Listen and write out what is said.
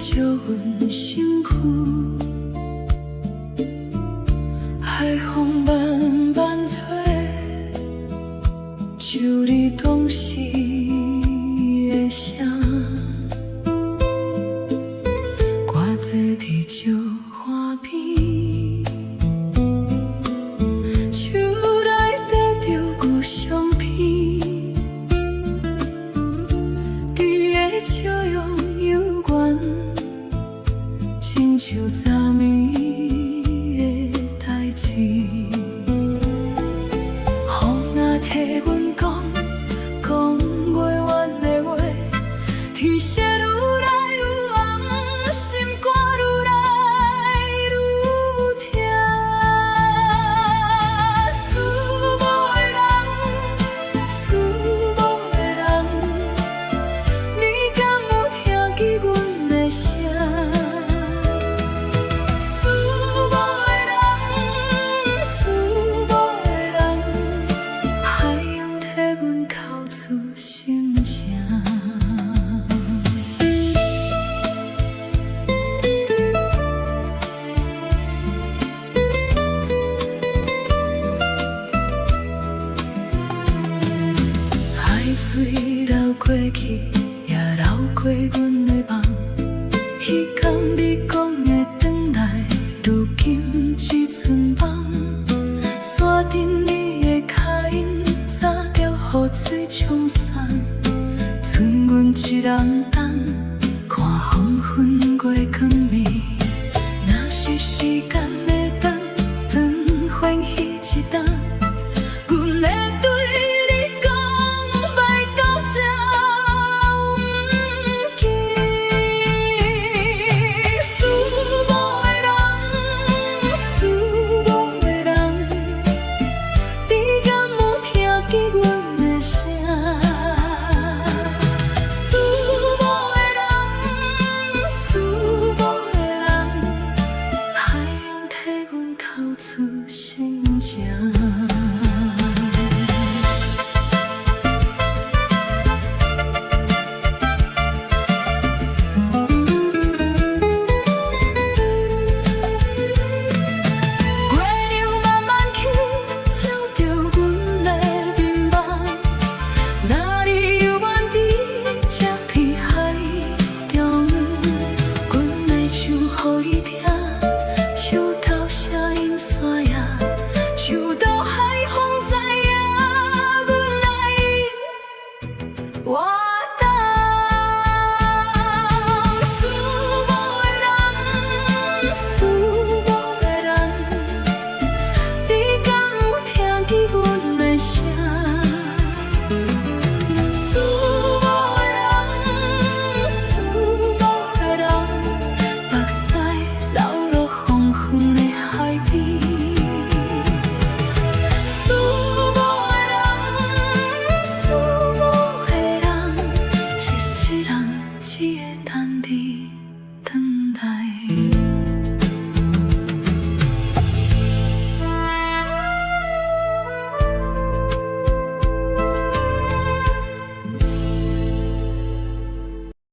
照阮身躯，海风慢慢吹，就你当时的声，我坐伫石花边，手内提着牛相片，你的笑容悠远，亲像昨暝的代志。风若替阮讲月圆的话，天色愈来愈暗，心肝愈来愈痛。思无的人，思无的人，你敢有听见阮的声？思无的人，思无的人，海洋替阮哭出心声。海水流过去，也流过阮的梦。彼天你讲的转来，如今只剩梦。山顶你的脚印，早着雨水冲散，剩阮一人等，看黄昏月光暝。若是时间会等，长欢喜一冬，阮会对你讲，拜托才不记。思无的人，思无的人，你敢有听见阮的声？思无的人，思无的人，海洋替阮哭出心声。月亮慢慢起，照着阮的面梦。哪里犹原伫这片海中？阮的唱予你听，树头声音沙哑，树头海风知影，阮爱伊活动。思无的人，思无的人，你敢有听见阮的声？思无的人，思无的人，目屎流落黄昏的海边。思无的人，思无的人，一世人只